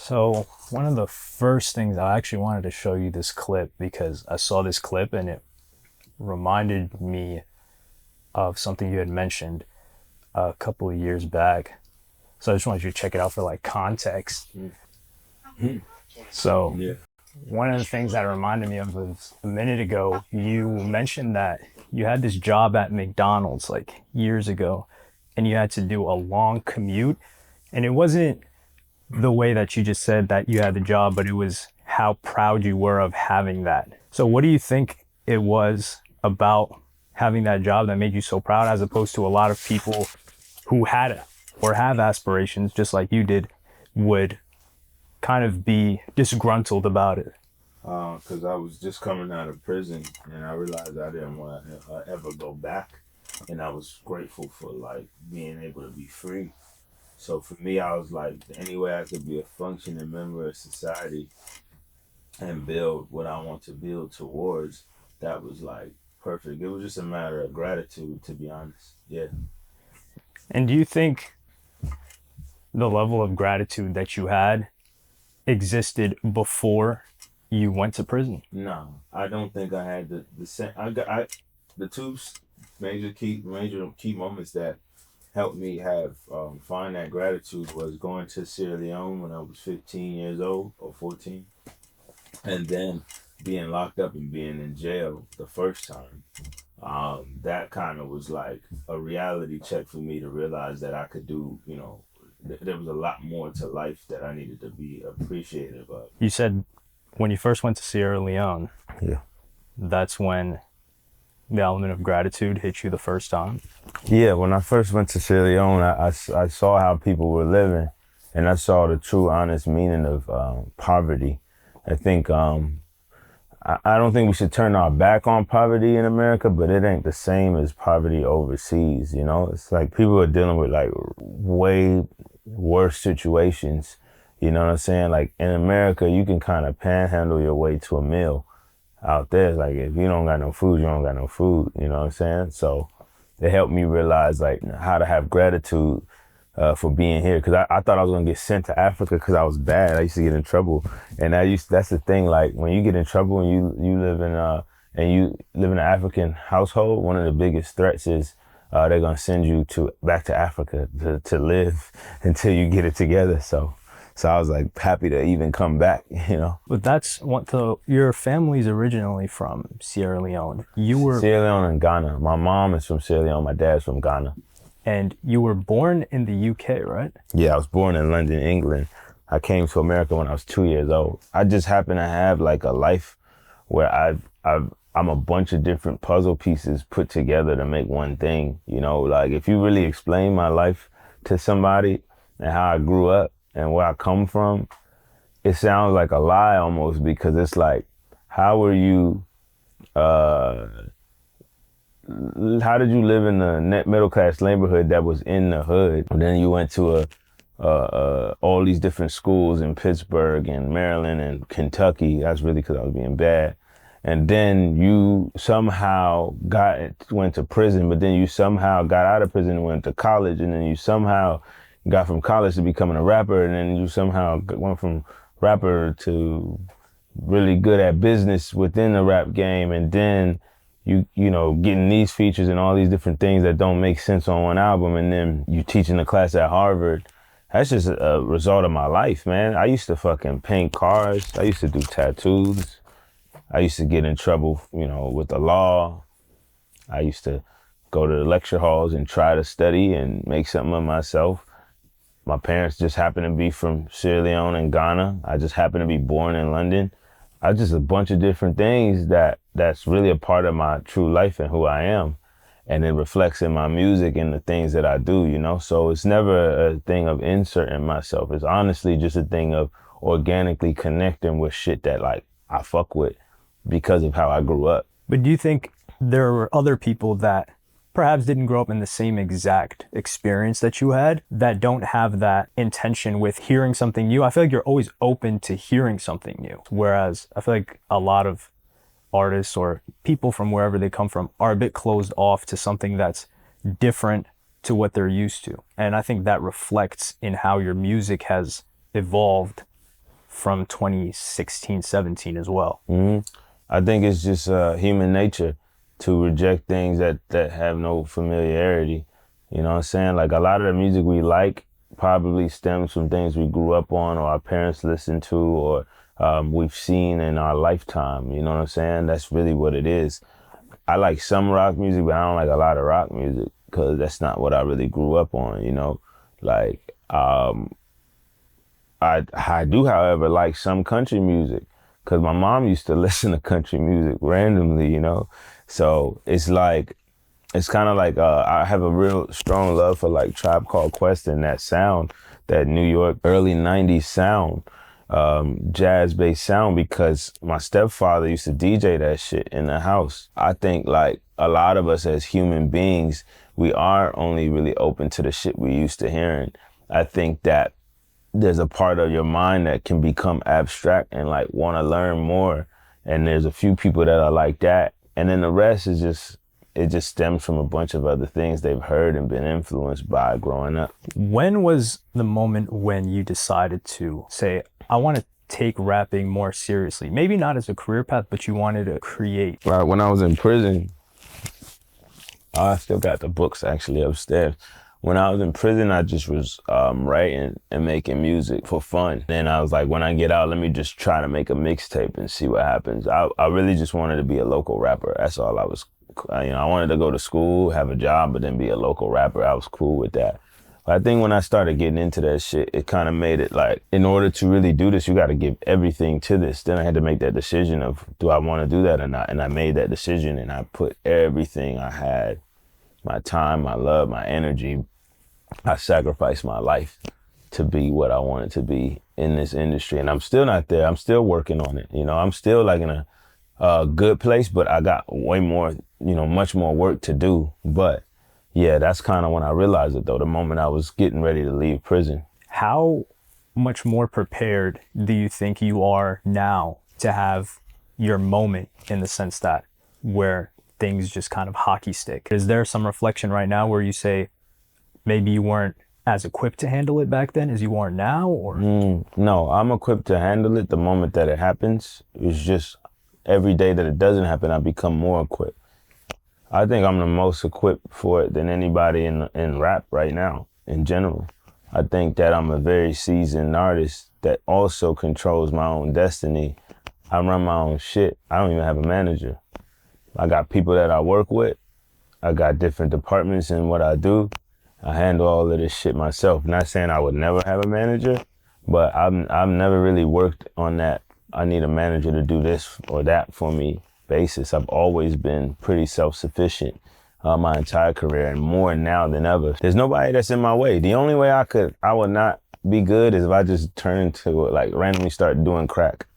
So one of the first things I actually wanted to show you this clip because I saw this clip and it reminded me of something you had mentioned a couple of years back. So I just wanted you to check it out for like context. So Yeah. one of the things that reminded me of was a minute ago, you mentioned that you had this job at McDonald's like years ago and you had to do a long commute, and it wasn't the way that you just said that you had the job, but it was how proud you were of having that. So what do you think it was about having that job that made you so proud, as opposed to a lot of people who had or have aspirations just like you did would kind of be disgruntled about it? Because I was just coming out of prison and I realized I didn't want to ever go back, and I was grateful for like being able to be free. So for me, I was like, any way I could be a functioning member of society and build what I want to build towards, that was like perfect. It was just a matter of gratitude, to be honest. Yeah. And do you think the level of gratitude that you had existed before you went to prison? No, I don't think I had the same. The two major key moments that helped me have find that gratitude was going to Sierra Leone when I was 15 years old or 14, and then being locked up and being in jail the first time. That kind of was like a reality check for me to realize that I could do, there was a lot more to life that I needed to be appreciative of. You said when you first went to Sierra Leone, Yeah. that's when the element of gratitude hit you the first time. Yeah, when I first went to Sierra Leone, I saw how people were living, and I saw the true, honest meaning of poverty. I think I don't think we should turn our back on poverty in America, but it ain't the same as poverty overseas. It's like people are dealing with like way worse situations. You know what I'm saying? Like in America, you can kind of panhandle your way to a meal. Out there, like if you don't got no food, you don't got no food. You know what I'm saying? So it helped me realize like how to have gratitude for being here, because I thought I was gonna get sent to Africa because I was bad. I used to get in trouble, and that's the thing. Like when you get in trouble and you live in an African household, one of the biggest threats is they're gonna send you back to Africa to live until you get it together. So I was like happy to even come back. But that's what your family's originally from Sierra Leone. Sierra Leone and Ghana. My mom is from Sierra Leone. My dad's from Ghana. And you were born in the UK, right? Yeah, I was born in London, England. I came to America when I was 2 years old. I just happen to have like a life where I'm a bunch of different puzzle pieces put together to make one thing. Like if you really explain my life to somebody and how I grew up and where I come from, it sounds like a lie almost, because it's like, how were you, how did you live in the net middle class neighborhood that was in the hood? And then you went to all these different schools in Pittsburgh and Maryland and Kentucky. That's really because I was being bad. And then you somehow went to prison, but then you somehow got out of prison and went to college, and then you somehow got from college to becoming a rapper, and then you somehow went from rapper to really good at business within the rap game, and then you getting these features and all these different things that don't make sense on one album, and then you teaching a class at Harvard. That's just a result of my life, man. I used to fucking paint cars. I used to do tattoos. I used to get in trouble, with the law. I used to go to the lecture halls and try to study and make something of myself. My parents just happened to be from Sierra Leone and Ghana. I just happened to be born in London. I just a bunch of different things that's really a part of my true life and who I am. And it reflects in my music and the things that I do, So it's never a thing of inserting myself. It's honestly just a thing of organically connecting with shit that like I fuck with because of how I grew up. But do you think there were other people that perhaps didn't grow up in the same exact experience that you had, that don't have that intention with hearing something new? I feel like you're always open to hearing something new. Whereas I feel like a lot of artists or people from wherever they come from are a bit closed off to something that's different to what they're used to. And I think that reflects in how your music has evolved from 2016, 17 as well. I think it's just human nature to reject things that have no familiarity. You know what I'm saying? Like a lot of the music we like probably stems from things we grew up on or our parents listened to or we've seen in our lifetime. You know what I'm saying? That's really what it is. I like some rock music, but I don't like a lot of rock music because that's not what I really grew up on, you know? Like, I do, however, like some country music because my mom used to listen to country music randomly, you know? So it's like, it's kind of like I have a real strong love for like Tribe Called Quest and that sound, that New York early 90s sound, jazz-based sound, because my stepfather used to DJ that shit in the house. I think like a lot of us as human beings, we are only really open to the shit we used to hearing. I think that there's a part of your mind that can become abstract and like want to learn more. And there's a few people that are like that. And then the rest is just, it just stems from a bunch of other things they've heard and been influenced by growing up. When was the moment when you decided to say, I want to take rapping more seriously? Maybe not as a career path, but you wanted to create. Right, when I was in prison, I still got the books actually upstairs. When I was in prison, I just was writing and making music for fun. Then I was like, when I get out, let me just try to make a mixtape and see what happens. I really just wanted to be a local rapper. That's all I was, you know, I wanted to go to school, have a job, but then be a local rapper. I was cool with that. But I think when I started getting into that shit, it kind of made it like, in order to really do this, you got to give everything to this. Then I had to make that decision of, do I want to do that or not? And I made that decision and I put everything I had, my time, my love, my energy. I sacrificed my life to be what I wanted to be in this industry. And I'm still not there. I'm still working on it. You know, I'm still like in a good place, but I got way more, you know, much more work to do. But yeah, that's kind of when I realized it though, the moment I was getting ready to leave prison. How much more prepared do you think you are now to have your moment, in the sense that where things just kind of hockey stick? Is there some reflection right now where you say maybe you weren't as equipped to handle it back then as you are now? Or no, I'm equipped to handle it the moment that it happens. It's just every day that it doesn't happen, I become more equipped. I think I'm the most equipped for it than anybody in rap right now, in general. I think that I'm a very seasoned artist that also controls my own destiny. I run my own shit. I don't even have a manager. I got people that I work with. I got different departments in what I do. I handle all of this shit myself. Not saying I would never have a manager, but I've never really worked on that, I need a manager to do this or that for me basis. I've always been pretty self-sufficient my entire career, and more now than ever. There's nobody that's in my way. The only way I would not be good is if I just turn into like randomly start doing crack.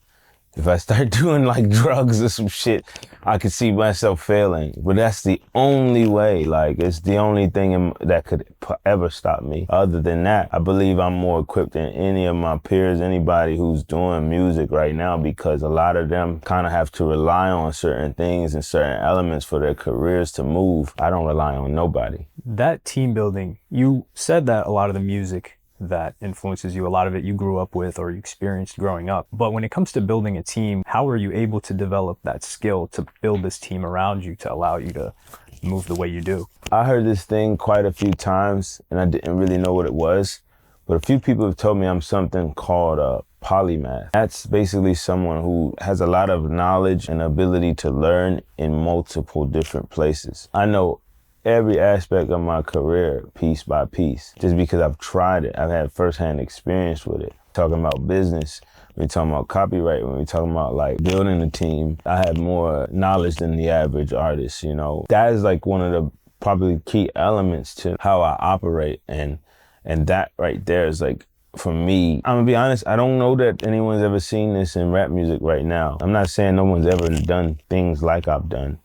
If I start doing like drugs or some shit, I could see myself failing. But that's the only way, like it's the only thing that could ever stop me. Other than that, I believe I'm more equipped than any of my peers, anybody who's doing music right now, because a lot of them kind of have to rely on certain things and certain elements for their careers to move. I don't rely on nobody. That team building, you said that a lot of the music that influences you, a lot of it you grew up with or you experienced growing up. But when it comes to building a team, how are you able to develop that skill to build this team around you to allow you to move the way you do? I heard this thing quite a few times and I didn't really know what it was, but a few people have told me I'm something called a polymath. That's basically someone who has a lot of knowledge and ability to learn in multiple different places. I know every aspect of my career piece by piece, just because I've tried it. I've had firsthand experience with it. Talking about business, when we're talking about copyright, when we're talking about like building a team, I have more knowledge than the average artist, you know. That is like one of the probably key elements to how I operate, and that right there is like, for me, I'm gonna be honest, I don't know that anyone's ever seen this in rap music right now. I'm not saying no one's ever done things like I've done.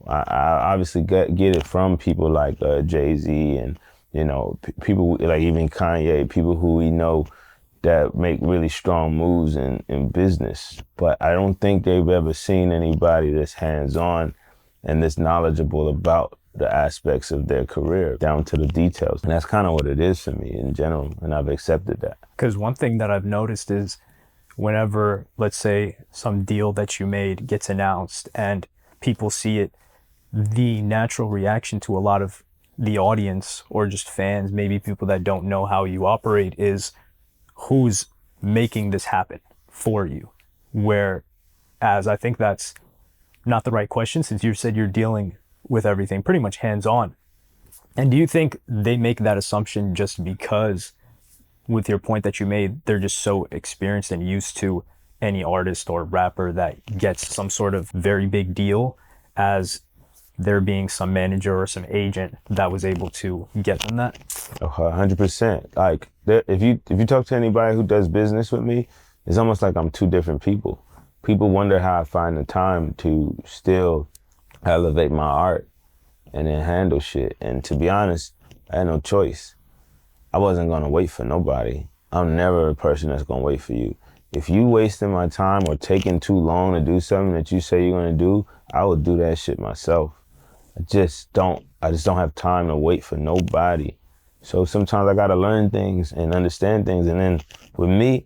I obviously get it from people like Jay-Z and, you know, people like even Kanye, people who we know that make really strong moves in business. But I don't think they've ever seen anybody that's hands-on and that's knowledgeable about the aspects of their career down to the details. And that's kind of what it is for me in general, and I've accepted that. Because one thing that I've noticed is whenever, let's say, some deal that you made gets announced and people see it, the natural reaction to a lot of the audience or just fans, maybe people that don't know how you operate, is who's making this happen for you? Whereas I think that's not the right question, since you said you're dealing with everything pretty much hands on. And do you think they make that assumption just because, with your point that you made, they're just so experienced and used to any artist or rapper that gets some sort of very big deal, as there being some manager or some agent that was able to get them that? 100%. Like, if you talk to anybody who does business with me, it's almost like I'm two different people. People wonder how I find the time to still elevate my art and then handle shit. And to be honest, I had no choice. I wasn't gonna wait for nobody. I'm never a person that's gonna wait for you. If you wasting my time or taking too long to do something that you say you're gonna do, I will do that shit myself. I just don't have time to wait for nobody. So sometimes I gotta learn things and understand things. And then with me,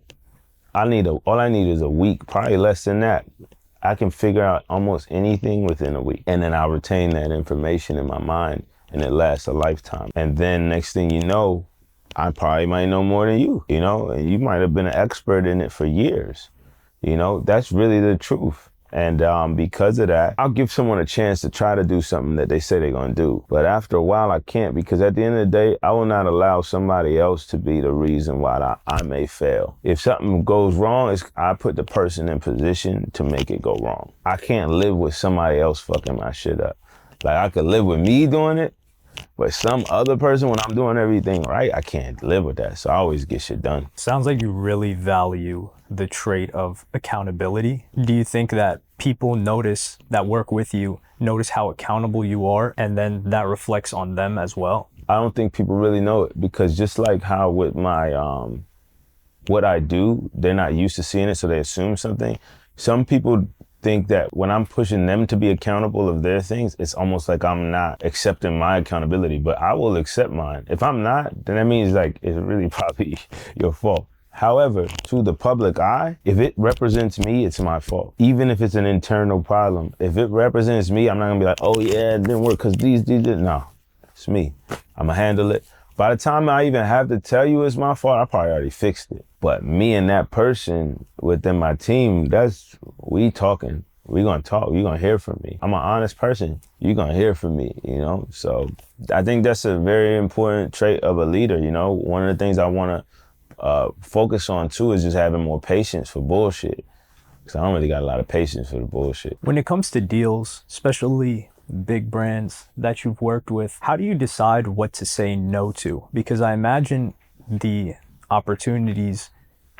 all I need is a week, probably less than that. I can figure out almost anything within a week. And then I'll retain that information in my mind and it lasts a lifetime. And then next thing you know, I probably might know more than you, and you might have been an expert in it for years. That's really the truth. And because of that, I'll give someone a chance to try to do something that they say they're going to do. But after a while, I can't, because at the end of the day, I will not allow somebody else to be the reason why I may fail. If something goes wrong, I put the person in position to make it go wrong. I can't live with somebody else fucking my shit up. Like, I could live with me doing it, but some other person, when I'm doing everything right, I can't live with that. So I always get shit done. Sounds like you really value the trait of accountability. Do you think that people that work with you, notice how accountable you are, and then that reflects on them as well? I don't think people really know it, because just like how with my, what I do, they're not used to seeing it, so they assume something. Some people think that when I'm pushing them to be accountable of their things, it's almost like I'm not accepting my accountability, but I will accept mine. If I'm not, then that means like it's really probably your fault. However, to the public eye, if it represents me, it's my fault. Even if it's an internal problem, if it represents me, I'm not gonna be like, oh yeah, it didn't work because these. No, it's me. I'm gonna handle it. By the time I even have to tell you it's my fault, I probably already fixed it. But me and that person within my team, we talking. We gonna talk. You gonna hear from me. I'm an honest person. You gonna hear from me. So I think that's a very important trait of a leader. One of the things I wanna focus on too is just having more patience for bullshit, because I don't really got a lot of patience for the bullshit. When it comes to deals, especially big brands that you've worked with, how do you decide what to say no to? Because I imagine the opportunities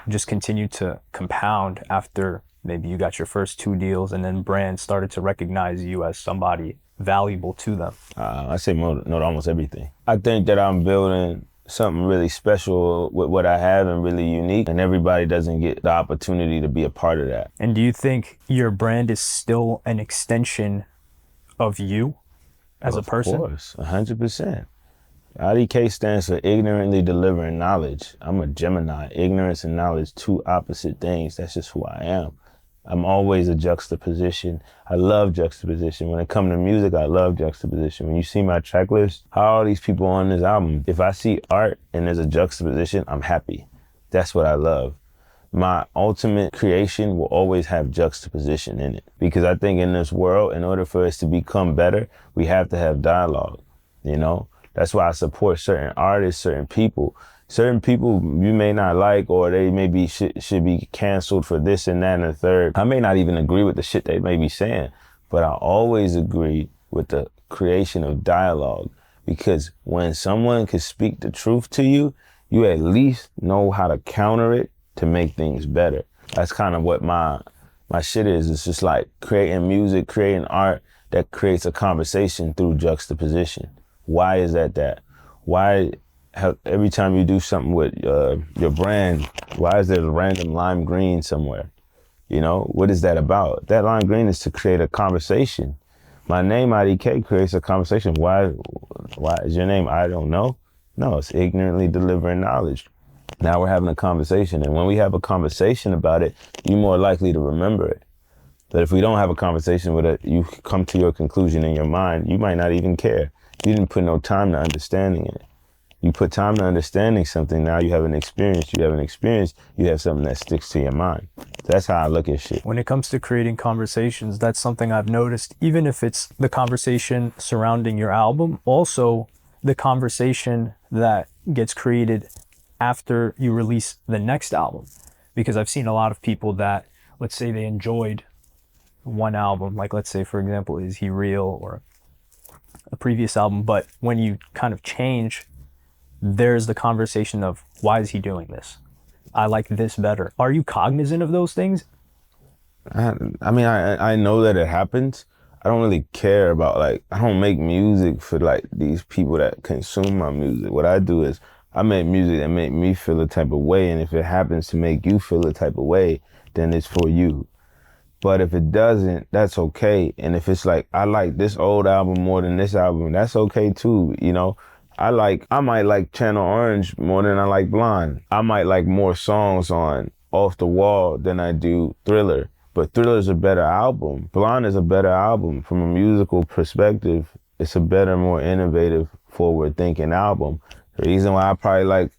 just continue to compound after maybe you got your first 2 deals and then brands started to recognize you as somebody valuable to them. I say no to almost everything. I think that I'm building something really special with what I have and really unique, and everybody doesn't get the opportunity to be a part of that. And do you think your brand is still an extension of you as a person? Of course, 100%. IDK stands for ignorantly delivering knowledge. I'm a Gemini. Ignorance and knowledge, two opposite things. That's just who I am. I'm always a juxtaposition. I love juxtaposition. When it comes to music, I love juxtaposition. When you see my track list, how are all these people on this album? If I see art and there's a juxtaposition, I'm happy. That's what I love. My ultimate creation will always have juxtaposition in it, because I think in this world, in order for us to become better, we have to have dialogue, That's why I support certain artists, certain people. Certain people you may not like, or they maybe should be canceled for this and that and the third. I may not even agree with the shit they may be saying, but I always agree with the creation of dialogue, because when someone can speak the truth to you, you at least know how to counter it to make things better. That's kind of what my shit is. It's just like creating music, creating art that creates a conversation through juxtaposition. Why is that? Why every time you do something with your brand, why is there a random lime green somewhere? What is that about? That lime green is to create a conversation. My name, IDK, creates a conversation. Why is your name I don't know? No, it's ignorantly delivering knowledge. Now we're having a conversation. And when we have a conversation about it, you're more likely to remember it. But if we don't have a conversation with it, you come to your conclusion in your mind, you might not even care. You didn't put no time to understanding it. You put time to understanding something, now you have an experience. You have an experience, you have something that sticks to your mind. That's how I look at shit. When it comes to creating conversations, that's something I've noticed, even if it's the conversation surrounding your album, also the conversation that gets created after you release the next album. Because I've seen a lot of people that, let's say they enjoyed one album, like let's say, for example, Is He Real or a previous album, but when you kind of change, there's the conversation of, why is he doing this? I like this better. Are you cognizant of those things? I mean, I know that it happens. I don't really care about, like, I don't make music for like these people that consume my music. What I do is I make music that make me feel a type of way, and if it happens to make you feel a type of way, then it's for you. But if it doesn't, that's okay. And if it's like, I like this old album more than this album, that's okay too, you know? I might like Channel Orange more than I like Blonde. I might like more songs on Off the Wall than I do Thriller. But Thriller's a better album. Blonde is a better album. From a musical perspective, it's a better, more innovative, forward-thinking album. The reason why I probably like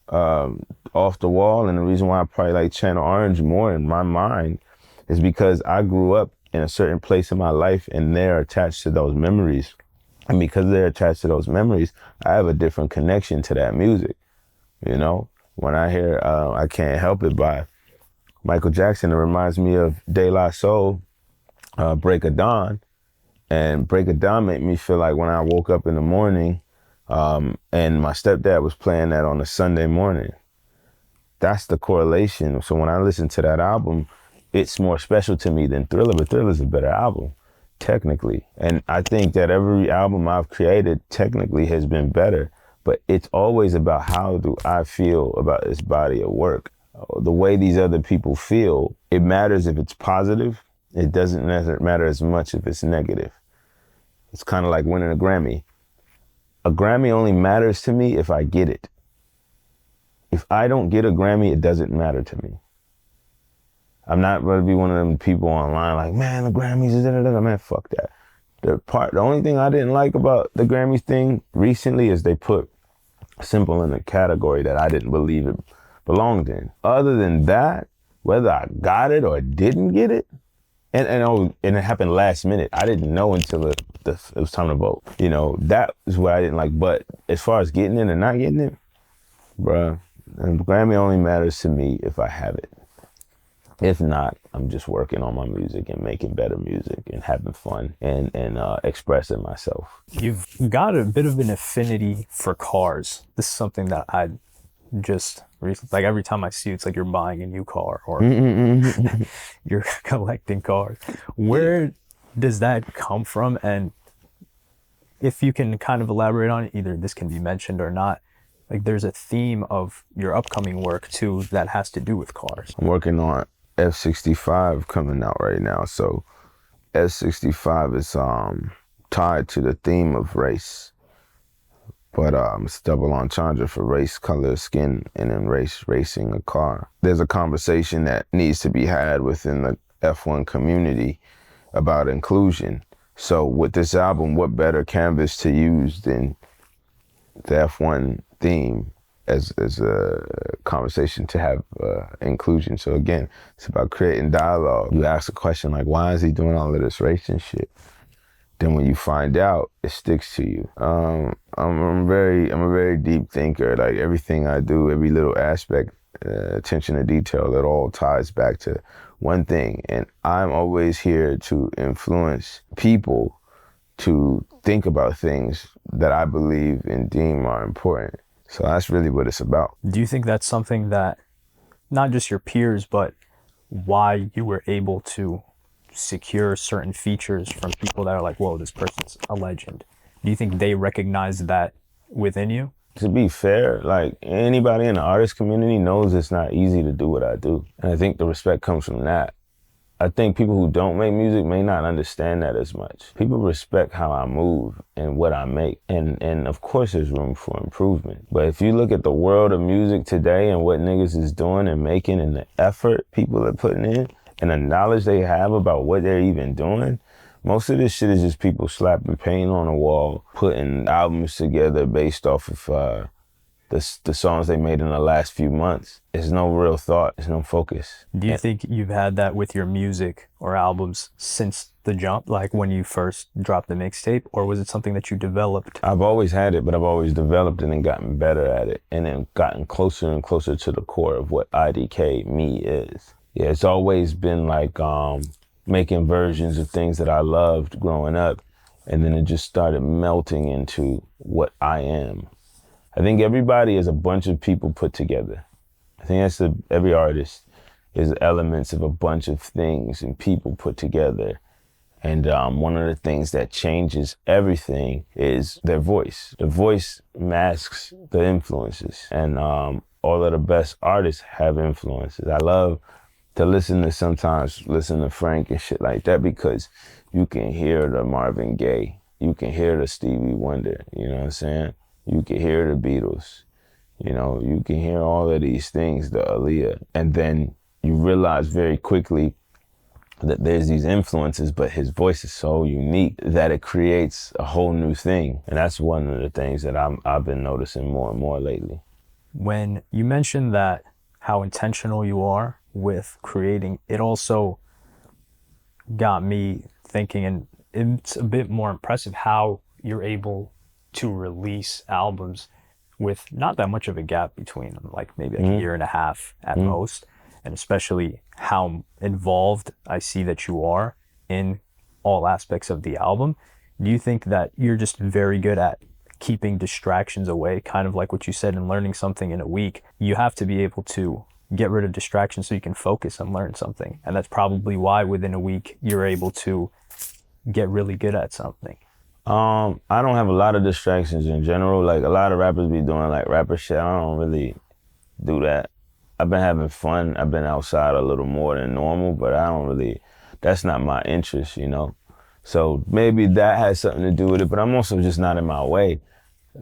Off the Wall, and the reason why I probably like Channel Orange more in my mind, is because I grew up in a certain place in my life and they're attached to those memories. And because they're attached to those memories, I have a different connection to that music. You know, when I hear I Can't Help It by Michael Jackson, it reminds me of De La Soul, Break of Dawn. And Break of Dawn made me feel like when I woke up in the morning and my stepdad was playing that on a Sunday morning. That's the correlation. So when I listen to that album, it's more special to me than Thriller, but Thriller's a better album, technically. And I think that every album I've created technically has been better, but it's always about how do I feel about this body of work. The way these other people feel, it matters if it's positive. It doesn't matter as much if it's negative. It's kind of like winning a Grammy. A Grammy only matters to me if I get it. If I don't get a Grammy, it doesn't matter to me. I'm not going to be one of them people online like, man, the Grammys is da-da-da. Man, fuck that. The only thing I didn't like about the Grammys thing recently is they put Simple in a category that I didn't believe it belonged in. Other than that, whether I got it or didn't get it, and it happened last minute. I didn't know until it was time to vote. You know, that is what I didn't like. But as far as getting it and not getting it, bruh, the Grammy only matters to me if I have it. If not, I'm just working on my music and making better music and having fun and expressing myself. You've got a bit of an affinity for cars. This is something that I just recently, like every time I see you, it's like you're buying a new car or you're collecting cars. Where does that come from? And if you can kind of elaborate on it, either this can be mentioned or not, like there's a theme of your upcoming work too that has to do with cars. I'm working on F65 coming out right now. So F65 is tied to the theme of race. But it's double entendre for race, color, skin, and then racing a car. There's a conversation that needs to be had within the F1 community about inclusion. So with this album, what better canvas to use than the F1 theme as a conversation to have inclusion. So again, it's about creating dialogue. You ask a question like, why is he doing all of this racing shit? Then when you find out, it sticks to you. I'm a very deep thinker. Like everything I do, every little aspect, attention to detail, it all ties back to one thing. And I'm always here to influence people to think about things that I believe and deem are important. So that's really what it's about. Do you think that's something that not just your peers, but why you were able to secure certain features from people that are like, whoa, this person's a legend? Do you think they recognize that within you? To be fair, like anybody in the artist community knows it's not easy to do what I do. And I think the respect comes from that. I think people who don't make music may not understand that as much. People respect how I move and what I make. And of course there's room for improvement. But if you look at the world of music today and what niggas is doing and making and the effort people are putting in and the knowledge they have about what they're even doing, most of this shit is just people slapping paint on a wall, putting albums together based off of the songs they made in the last few months. There's no real thought. There's no focus. Do you think you've had that with your music or albums since the jump, like when you first dropped the mixtape, or was it something that you developed? I've always had it, but I've always developed it and gotten better at it, and then gotten closer and closer to the core of what IDK me is. Yeah, it's always been like making versions of things that I loved growing up, and then it just started melting into what I am. I think everybody is a bunch of people put together. I think that's every artist is elements of a bunch of things and people put together. And one of the things that changes everything is their voice. The voice masks the influences, and all of the best artists have influences. I love to sometimes listen to Frank and shit like that, because you can hear the Marvin Gaye, you can hear the Stevie Wonder, you know what I'm saying? You can hear the Beatles, you know, you can hear all of these things, the Aaliyah, and then you realize very quickly that there's these influences, but his voice is so unique that it creates a whole new thing. And that's one of the things that I've been noticing more and more lately. When you mentioned that how intentional you are with creating, it also got me thinking, and it's a bit more impressive how you're able to release albums with not that much of a gap between them, like maybe like a year and a half at most, and especially how involved I see that you are in all aspects of the album. Do you think that you're just very good at keeping distractions away, kind of like what you said in learning something in a week? You have to be able to get rid of distractions so you can focus and learn something, and that's probably why within a week you're able to get really good at something. I don't have a lot of distractions in general. Like a lot of rappers be doing like rapper shit. I don't really do that. I've been having fun. I've been outside a little more than normal, but that's not my interest, you know? So maybe that has something to do with it, but I'm also just not in my way.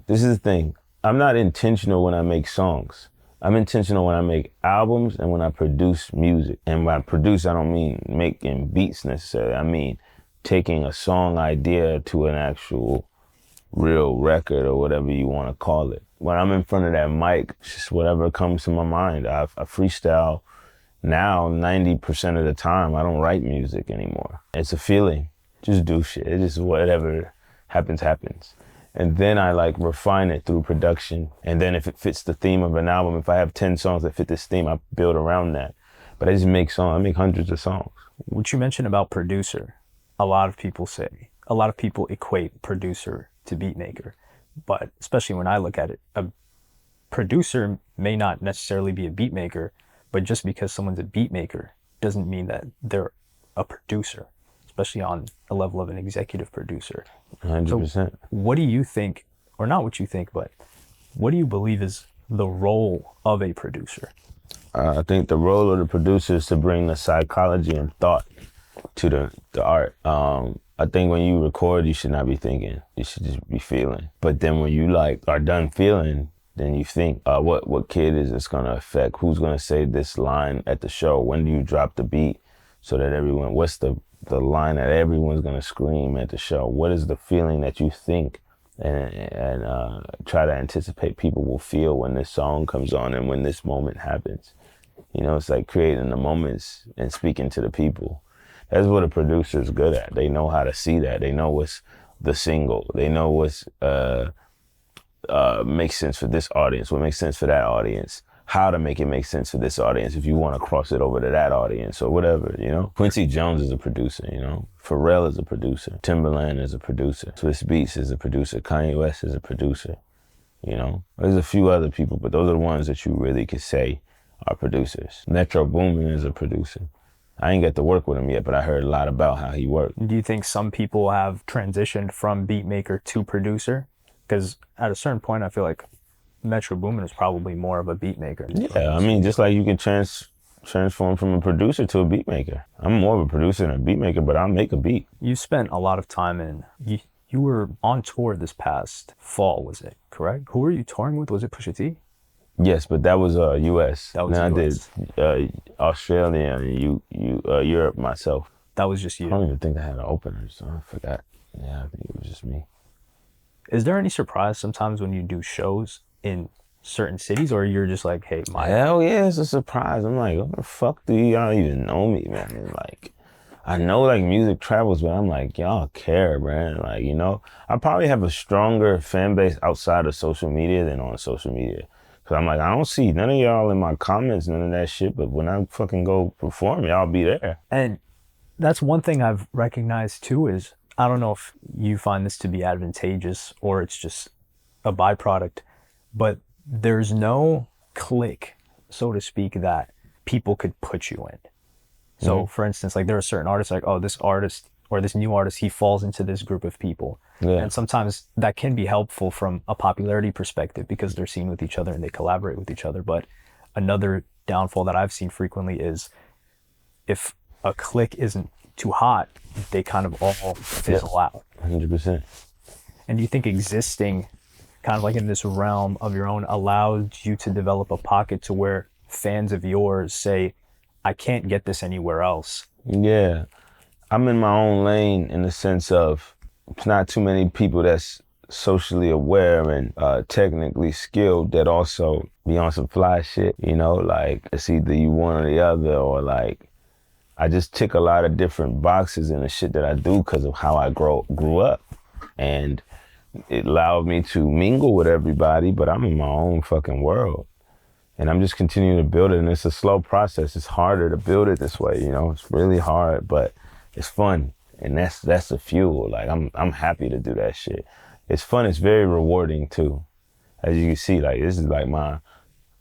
This is the thing. I'm not intentional when I make songs. I'm intentional when I make albums and when I produce music. And when I produce, I don't mean making beats necessarily. I mean taking a song idea to an actual real record or whatever you want to call it. When I'm in front of that mic, it's just whatever comes to my mind. I freestyle now 90% of the time. I don't write music anymore. It's a feeling. Just do shit. It's just whatever happens, happens. And then I like refine it through production. And then if it fits the theme of an album, if I have 10 songs that fit this theme, I build around that. But I just make songs. I make hundreds of songs. What you mentioned about producer, a lot of people equate producer to beat maker, but especially when I look at it, a producer may not necessarily be a beat maker, but just because someone's a beat maker doesn't mean that they're a producer, especially on a level of an executive producer. 100%. So what do you think, or not what you think, but what do you believe is the role of a producer? I think the role of the producer is to bring the psychology and thought to the art. I think when you record, you should not be thinking. You should just be feeling. But then when you like are done feeling, then you think, what kid is this gonna affect? Who's gonna say this line at the show? When do you drop the beat so that what's the line that everyone's gonna scream at the show? What is the feeling that you think and try to anticipate people will feel when this song comes on and when this moment happens? You know, it's like creating the moments and speaking to the people. That's what a producer is good at. They know how to see that. They know what's the single. They know what's makes sense for this audience, what makes sense for that audience, how to make it make sense for this audience if you want to cross it over to that audience or whatever, you know? Quincy Jones is a producer, you know? Pharrell is a producer. Timberland is a producer. Swiss Beats is a producer. Kanye West is a producer, you know? There's a few other people, but those are the ones that you really could say are producers. Metro Boomin is a producer. I ain't get to work with him yet, but I heard a lot about how he worked. Do you think some people have transitioned from beat maker to producer? Because at a certain point, I feel like Metro Boomin is probably more of a beat maker. Yeah, I mean, just like you can transformed from a producer to a beat maker. I'm more of a producer than a beat maker, but I'll make a beat. You spent a lot of time in, you were on tour this past fall, was it, correct? Who were you touring with? Was it Pusha T? Yes, but that was US. That was then US. I did Australia and Europe myself. That was just I you. don't even think I had an opener, so I forgot. Yeah, I think it was just me. Is there any surprise sometimes when you do shows in certain cities, or you're just like, hey, Hell yeah, it's a surprise. I'm like, what the fuck do y'all even know me, man? Like, I know like music travels, but I'm like, y'all care, man. Like, you know, I probably have a stronger fan base outside of social media than on social media. Cause I'm like, I don't see none of y'all in my comments, none of that shit, but when I fucking go perform, y'all be there. And that's one thing I've recognized too is, I don't know if you find this to be advantageous or it's just a byproduct, but there's no clique, so to speak, that people could put you in. So for instance, like there are certain artists like, oh, this artist or this new artist, he falls into this group of people. Yeah. And sometimes that can be helpful from a popularity perspective because they're seen with each other and they collaborate with each other. But another downfall that I've seen frequently is if a clique isn't too hot, they kind of all fizzle out. 100%. And do you think existing kind of like in this realm of your own allows you to develop a pocket to where fans of yours say, I can't get this anywhere else? Yeah. I'm in my own lane in the sense of it's not too many people that's socially aware and technically skilled that also be on some fly shit, you know, like it's either you one or the other, or like I just tick a lot of different boxes in the shit that I do because of how I grew up. And it allowed me to mingle with everybody, but I'm in my own fucking world. And I'm just continuing to build it, and it's a slow process. It's harder to build it this way, you know. It's really hard, but it's fun, and that's the fuel. Like I'm happy to do that shit. It's fun. It's very rewarding too, as you can see. Like this is like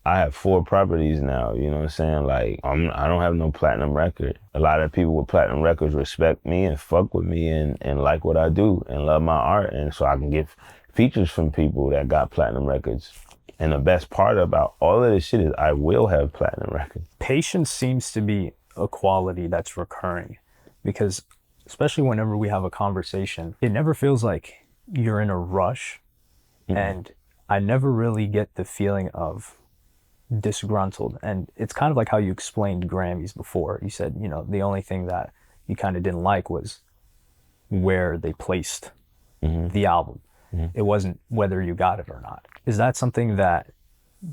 I have 4 properties now. You know what I'm saying? Like I don't have no platinum record. A lot of people with platinum records respect me and fuck with me and like what I do and love my art, and so I can get features from people that got platinum records. And the best part about all of this shit is I will have platinum records. Patience seems to be a quality that's recurring because especially whenever we have a conversation, it never feels like you're in a rush. Mm-hmm. And I never really get the feeling of disgruntled. And it's kind of like how you explained Grammys before. You said, you know, the only thing that you kind of didn't like was where they placed the album. Mm-hmm. It wasn't whether you got it or not. Is that something that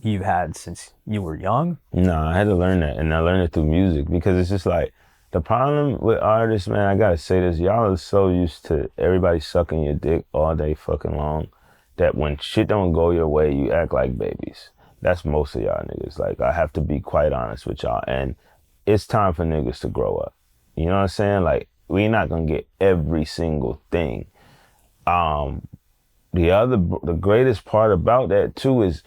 you've had since you were young? No, I had to learn that, and I learned it through music because it's just like the problem with artists, man, I gotta say this, y'all are so used to everybody sucking your dick all day fucking long that when shit don't go your way, you act like babies. That's most of y'all niggas. Like, I have to be quite honest with y'all, and it's time for niggas to grow up. You know what I'm saying? Like, we're not gonna get every single thing. The greatest part about that too is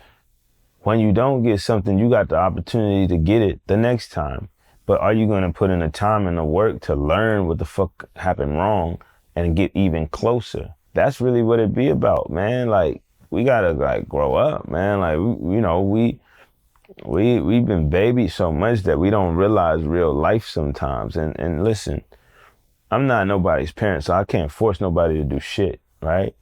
when you don't get something, you got the opportunity to get it the next time. But are you gonna put in the time and the work to learn what the fuck happened wrong and get even closer? That's really what it be about, man. Like, we gotta like grow up, man. Like, we've been babied so much that we don't realize real life sometimes. And listen, I'm not nobody's parent, so I can't force nobody to do shit, right?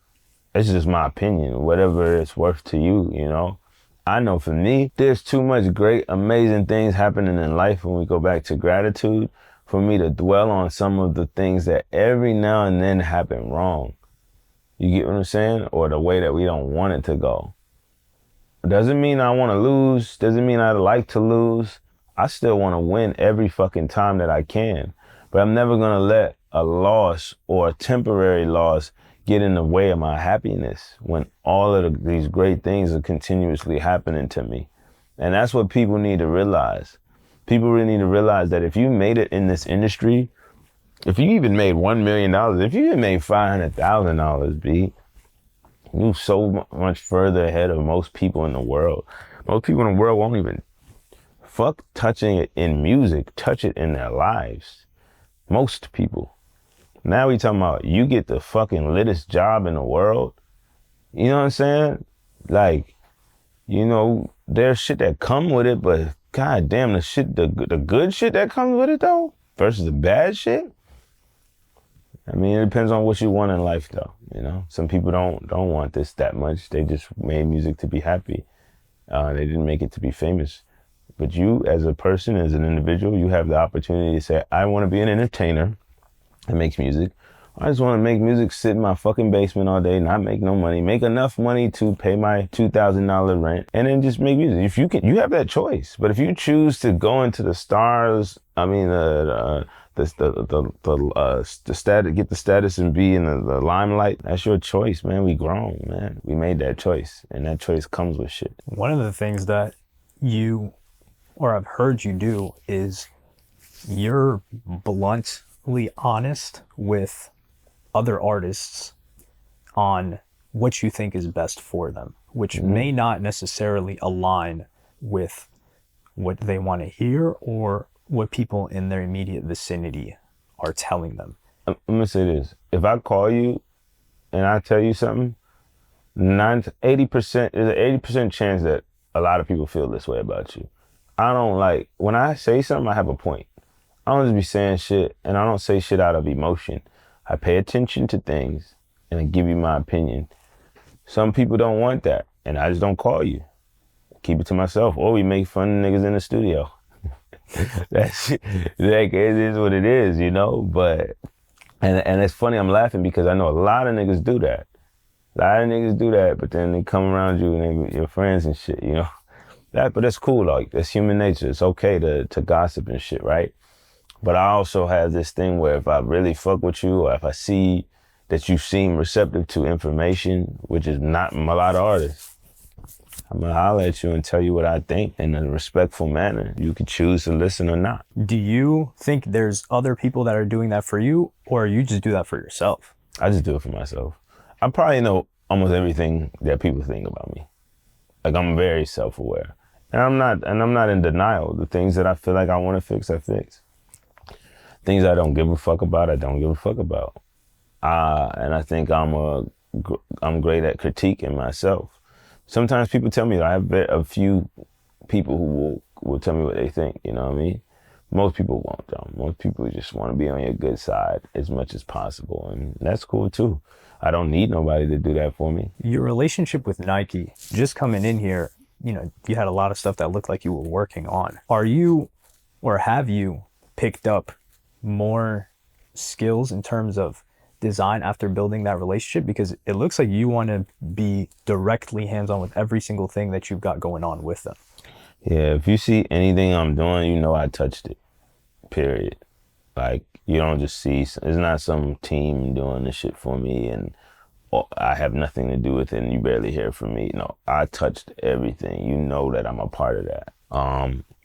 It's just my opinion, whatever it's worth to you, you know? I know for me, there's too much great, amazing things happening in life when we go back to gratitude for me to dwell on some of the things that every now and then happen wrong. You get what I'm saying? Or the way that we don't want it to go. Doesn't mean I want to lose, doesn't mean I like to lose. I still want to win every fucking time that I can. But I'm never gonna let a loss or a temporary loss get in the way of my happiness when all of these great things are continuously happening to me. And that's what people need to realize. People really need to realize that if you made it in this industry, if you even made $1 million, if you even made $500,000, B, you're so much further ahead of most people in the world. Most people in the world won't even fuck touching it in music, touch it in their lives. Most people. Now we talking about you get the fucking littest job in the world. You know what I'm saying? Like, you know, there's shit that come with it, but God damn, the good shit that comes with it though, versus the bad shit. I mean, it depends on what you want in life though, you know? Some people don't want this that much. They just made music to be happy. They didn't make it to be famous. But you, as a person, as an individual, you have the opportunity to say, I want to be an entertainer that makes music. I just want to make music, sit in my fucking basement all day, not make no money, make enough money to pay my $2,000 rent, and then just make music. If you can, you have that choice. But if you choose to go into the stars, I mean, the status, get the status and be in the limelight, that's your choice, man. We grown, man. We made that choice, and that choice comes with shit. One of the things that you, or I've heard you do, is you're bluntly honest with other artists on what you think is best for them, which may not necessarily align with what they want to hear or what people in their immediate vicinity are telling them. I'm gonna say this. If I call you and I tell you something, 80%, there's an 80% chance that a lot of people feel this way about you. I don't like, when I say something, I have a point. I don't just be saying shit, and I don't say shit out of emotion. I pay attention to things and I give you my opinion. Some people don't want that, and I just don't call you. Keep it to myself. Or we make fun of niggas in the studio. That's like, it is what it is, you know? But, and it's funny, I'm laughing because I know a lot of niggas do that. A lot of niggas do that, but then they come around you and they your friends and shit, you know? But that's cool, like, that's human nature. It's okay to gossip and shit, right? But I also have this thing where if I really fuck with you, or if I see that you seem receptive to information, which is not a lot of artists, I'm gonna holler at you and tell you what I think in a respectful manner. You can choose to listen or not. Do you think there's other people that are doing that for you, or you just do that for yourself? I just do it for myself. I probably know almost everything that people think about me. Like, I'm very self-aware. And I'm not in denial. The things that I feel like I want to fix, I fix. Things I don't give a fuck about, I don't give a fuck about. And I think I'm great at critiquing myself. Sometimes people tell me, I have a few people who will tell me what they think, you know what I mean? Most people won't, though. Most people just want to be on your good side as much as possible, and that's cool too. I don't need nobody to do that for me. Your relationship with Nike, just coming in here, you know, you had a lot of stuff that looked like you were working on. Are you, or have you picked up more skills in terms of design after building that relationship? Because it looks like you want to be directly hands-on with every single thing that you've got going on with them. Yeah, if you see anything I'm doing, you know I touched it, period. Like, you don't just see, it's not some team doing this shit for me and I have nothing to do with it and you barely hear from me. No, I touched everything. You know that I'm a part of that.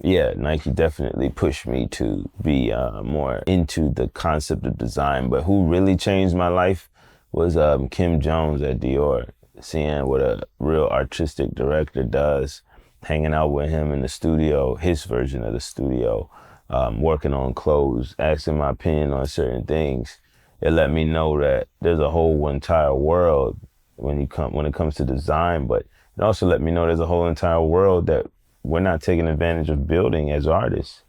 Yeah, Nike definitely pushed me to be more into the concept of design, but who really changed my life was Kim Jones at Dior. Seeing what a real artistic director does, hanging out with him in the studio, his version of the studio, working on clothes, asking my opinion on certain things. It let me know that there's a whole entire world when it comes to design, but it also let me know there's a whole entire world that we're not taking advantage of building as artists.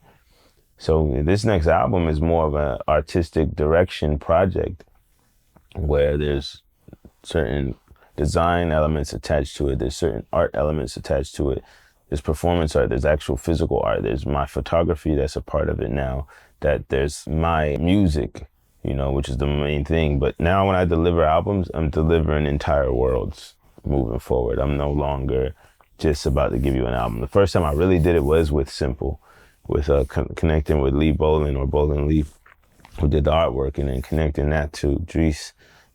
So this next album is more of an artistic direction project where there's certain design elements attached to it. There's certain art elements attached to it. There's performance art, there's actual physical art. There's my photography that's a part of it now. That there's my music, you know, which is the main thing. But now when I deliver albums, I'm delivering entire worlds moving forward. I'm no longer just about to give you an album. The first time I really did it was with Simple, with connecting with Lee Bolin, or Bolin Lee, who did the artwork, and then connecting that to Dries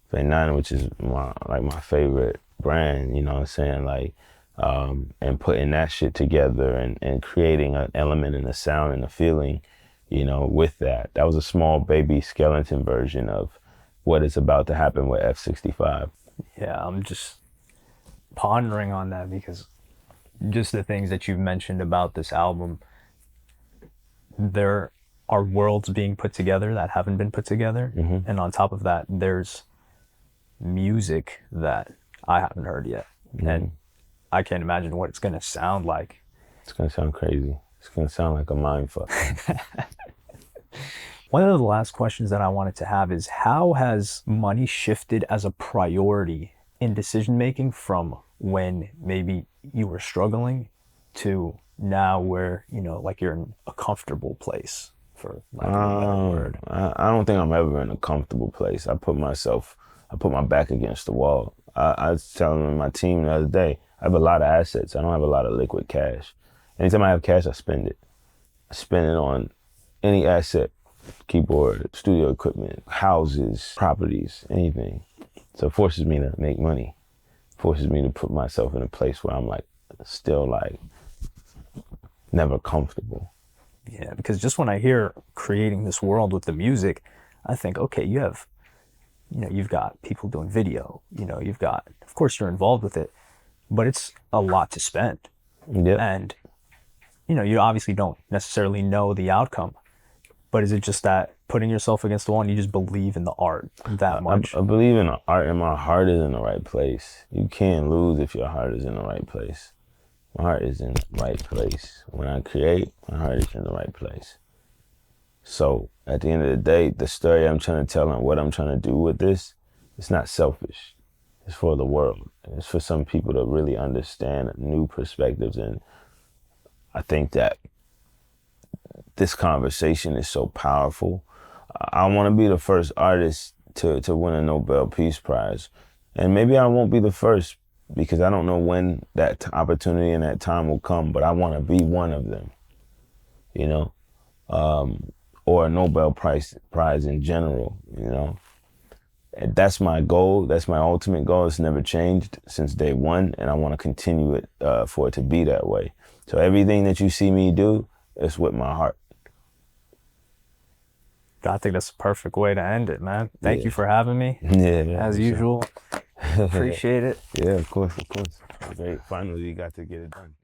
Van Nine, which is my favorite brand, you know what I'm saying? Like, and putting that shit together and creating an element and a sound and a feeling, you know, with that. That was a small baby skeleton version of what is about to happen with F65. Yeah, I'm just pondering on that because just the things that you've mentioned about this album, there are worlds being put together that haven't been put together. Mm-hmm. And on top of that, there's music that I haven't heard yet. Mm-hmm. And I can't imagine what it's going to sound like. It's going to sound crazy. It's gonna sound like a mind fuck. One of the last questions that I wanted to have is how has money shifted as a priority in decision making from when maybe you were struggling to now where, like you're in a comfortable place, for lack of a better word? I don't think I'm ever in a comfortable place. I put my back against the wall. I was telling my team the other day, I have a lot of assets. I don't have a lot of liquid cash. Anytime I have cash, I spend it. I spend it on any asset, keyboard, studio equipment, houses, properties, anything. So it forces me to make money. Forces me to put myself in a place where I'm like, still like, never comfortable. Yeah, because just when I hear creating this world with the music, I think, okay, you've got people doing video, you've got, of course you're involved with it, but it's a lot to spend. Yep. And, you obviously don't necessarily know the outcome, but is it just that putting yourself against the wall and you just believe in the art that much? I believe in art and my heart is in the right place. You can't lose if your heart is in the right place. My heart is in the right place. When I create, my heart is in the right place. So at the end of the day, the story I'm trying to tell and what I'm trying to do with this, it's not selfish. It's for the world. It's for some people to really understand new perspectives. And I think that this conversation is so powerful. I want to be the first artist to win a Nobel Peace Prize. And maybe I won't be the first because I don't know when that opportunity and that time will come, but I want to be one of them, or a Nobel Prize in general, And that's my goal. That's my ultimate goal. It's never changed since day one, and I want to continue it for it to be that way. So everything that you see me do is with my heart. I think that's a perfect way to end it, man. Thank you for having me. Yeah, as usual. Appreciate it. Yeah, of course. Great. Finally, we got to get it done.